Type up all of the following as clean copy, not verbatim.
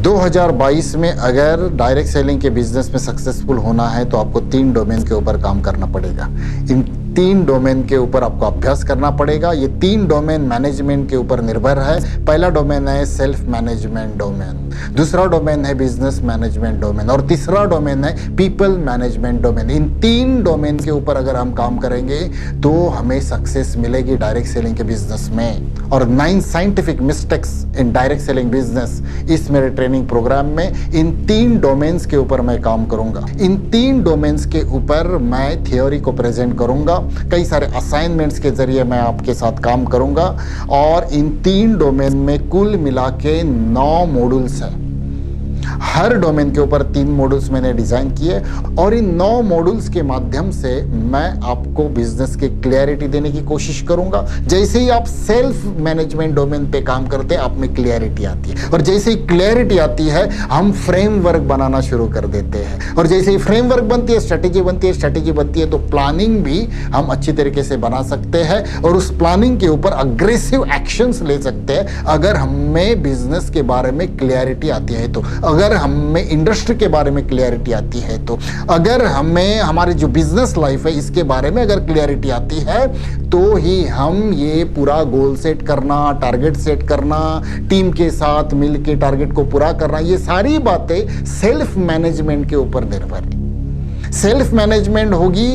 2022 में अगर direct selling के बिजनेस में सक्सेसफुल होना है तो आपको 3 डोमेन के ऊपर काम करना पड़ेगा। इन 3 डोमेन के ऊपर आपको अभ्यास करना पड़ेगा। ये 3 डोमेन मैनेजमेंट के ऊपर निर्भर है। पहला डोमेन है सेल्फ मैनेजमेंट डोमेन, दूसरा डोमेन है बिजनेस मैनेजमेंट डोमेन और तीसरा डोमेन है पीपल मैनेजमेंट डोमेन। इन 3 डोमेन के ऊपर अगर हम काम करेंगे तो हमें सक्सेस मिलेगी डायरेक्ट सेलिंग के बिजनेस में। और 9 scientific mistakes in direct selling business, इस मेरे ट्रेनिंग प्रोग्राम में इन 3 डोमेन्स के ऊपर मैं काम करूंगा। इन 3 डोमेन्स के ऊपर मैं थ्योरी को प्रेजेंट करूंगा, कई सारे असाइनमेंट्स के जरिए मैं आपके साथ काम करूंगा और इन 3 डोमेन में कुल मिला के 9 मॉड्यूल्स हैं। हर डोमेन के ऊपर 3 मॉड्यूल्स मैंने डिजाइन किए और इन 9 मॉड्यूल्स के माध्यम से मैं आपको बिजनेस की क्लैरिटी देने की कोशिश करूंगा। जैसे ही आप सेल्फ मैनेजमेंट डोमेन पे काम करते हैं आप में क्लैरिटी आती है और जैसे ही क्लैरिटी आती है हम फ्रेमवर्क बनाना शुरू कर देते हैं और जैसे ही फ्रेमवर्क बनती है स्ट्रेटेजी बनती है तो प्लानिंग भी हम अच्छी तरीके से बना सकते हैं और उस प्लानिंग के ऊपर अग्रेसिव एक्शंस ले सकते हैं अगर हमें बिजनेस के बारे में क्लैरिटी आती है तो, अगर हमें इंडस्ट्री के बारे में क्लैरिटी आती है तो, अगर हमें हमारी जो बिजनेस लाइफ है इसके बारे में अगर क्लैरिटी आती है तो ही हम ये पूरा गोल सेट करना, टारगेट सेट करना, टीम के साथ मिलकर टारगेट को पूरा करना, ये सारी बातें सेल्फ मैनेजमेंट के ऊपर निर्भर है। सेल्फ मैनेजमेंट होगी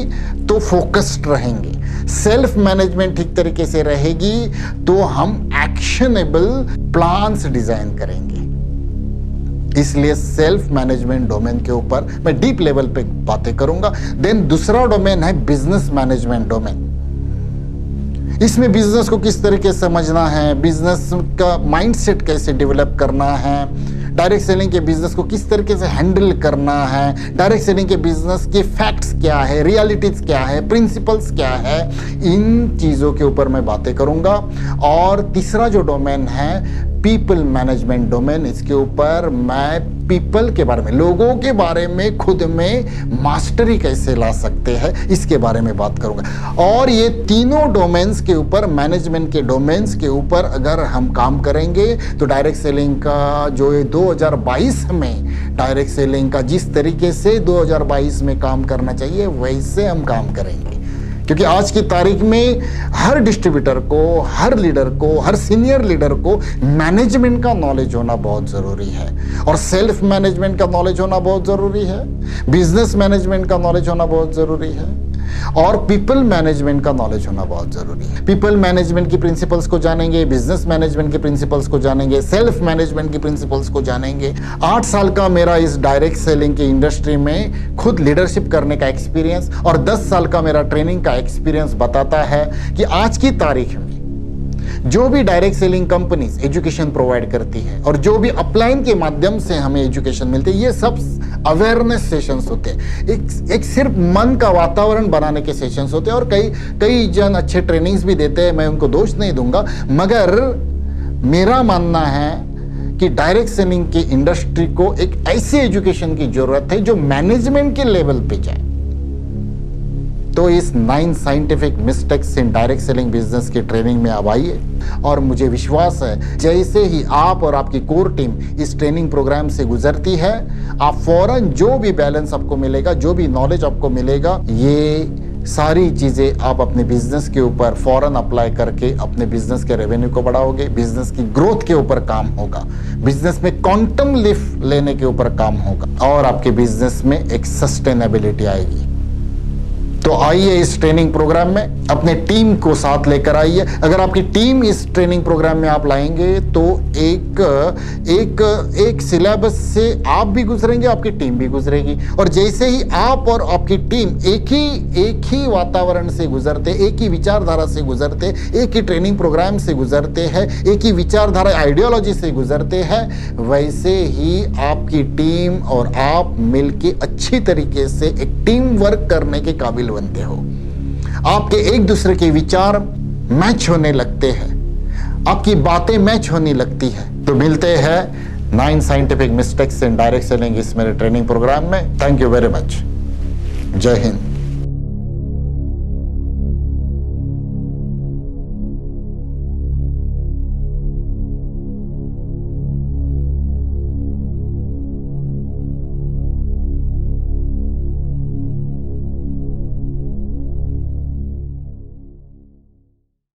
तो फोकस्ड रहेंगे, सेल्फ मैनेजमेंट ठीक तरीके से रहेगी तो हम एक्शनेबल प्लान्स डिजाइन करेंगे। इसलिए सेल्फ मैनेजमेंट डोमेन के ऊपर मैं डीप लेवल पे बातें करूंगा। देन दूसरा डोमेन है बिजनेस मैनेजमेंट डोमेन। इसमें बिजनेस को किस तरीके से समझना है, बिजनेस का माइंडसेट कैसे डेवलप करना है, डायरेक्ट सेलिंग के बिजनेस को किस तरीके से हैंडल करना है, डायरेक्ट सेलिंग के बिजनेस के फैक्ट्स क्या है, रियलिटीज क्या है, प्रिंसिपल्स क्या है, इन चीजों के ऊपर मैं बातें करूंगा। और तीसरा जो डोमेन है पीपल मैनेजमेंट डोमेन, इसके ऊपर मैं पीपल के बारे में, लोगों के बारे में खुद में मास्टरी कैसे ला सकते हैं इसके बारे में बात करूंगा। और ये तीनों डोमेन्स के ऊपर, मैनेजमेंट के डोमेन्स के ऊपर अगर हम काम करेंगे तो डायरेक्ट सेलिंग का जो 2022 में डायरेक्ट सेलिंग का जिस तरीके से 2022 में काम करना चाहिए वैसे हम काम करेंगे। क्योंकि आज की तारीख में हर डिस्ट्रीब्यूटर को, हर लीडर को, हर सीनियर लीडर को मैनेजमेंट का नॉलेज होना बहुत जरूरी है और सेल्फ मैनेजमेंट का नॉलेज होना बहुत जरूरी है, बिजनेस मैनेजमेंट का नॉलेज होना बहुत जरूरी है और पीपल मैनेजमेंट का नॉलेज होना बहुत जरूरी है। पीपल मैनेजमेंट की प्रिंसिपल्स को जानेंगे, बिजनेस मैनेजमेंट के प्रिंसिपल्स को जानेंगे, सेल्फ मैनेजमेंट की प्रिंसिपल्स को जानेंगे। 8 साल का मेरा इस डायरेक्ट सेलिंग की इंडस्ट्री में खुद लीडरशिप करने का एक्सपीरियंस और 10 साल का मेरा ट्रेनिंग का एक्सपीरियंस बताता है कि आज की तारीख में जो भी direct selling companies education provide करती है और जो भी अपलाइन के माध्यम से हमें एजुकेशन मिलती है, ये सब अवेयरनेस सेशंस होते हैं। एक सिर्फ मन का वातावरण बनाने के सेशंस होते हैं और कई जन अच्छे ट्रेनिंग्स भी देते हैं, मैं उनको दोष नहीं दूंगा, मगर मेरा मानना है कि डायरेक्ट सेलिंग की इंडस्ट्री को एक ऐसी एजुकेशन की जरूरत है जो मैनेजमेंट के लेवल पे जाए। तो इस 9 scientific mistakes in direct selling business की ट्रेनिंग में आप आइए और मुझे विश्वास है जैसे ही आप और आपकी कोर टीम इस ट्रेनिंग प्रोग्राम से गुजरती है आप फौरन जो भी बैलेंस आपको मिलेगा, जो भी नॉलेज आपको मिलेगा, ये सारी चीजें आप अपने बिजनेस के ऊपर फौरन अप्लाई करके अपने बिजनेस के रेवेन्यू को बढ़ाओगे, बिजनेस की ग्रोथ के ऊपर काम होगा, बिजनेस में क्वांटम लिफ्ट लेने के ऊपर काम होगा और आपके बिजनेस में एक सस्टेनेबिलिटी आएगी। तो आइए इस ट्रेनिंग प्रोग्राम में अपने टीम को साथ लेकर आइए। अगर आपकी टीम इस ट्रेनिंग प्रोग्राम में आप लाएंगे तो एक सिलेबस से आप भी गुजरेंगे, आपकी टीम भी गुजरेगी और जैसे ही आप और आपकी टीम एक ही वातावरण से गुजरते, एक ही विचारधारा से गुजरते, एक ही ट्रेनिंग प्रोग्राम से गुजरते हैं, एक ही विचारधारा आइडियोलॉजी से गुजरते हैं, वैसे ही आपकी टीम और आप मिलके अच्छी तरीके से एक टीम वर्क करने के काबिल बनते हो। आपके एक दूसरे के विचार मैच होने लगते हैं, आपकी बातें मैच होने लगती है। तो मिलते हैं 9 scientific mistakes in direct selling इस मेरे ट्रेनिंग प्रोग्राम में। Thank you very much. जय हिंद।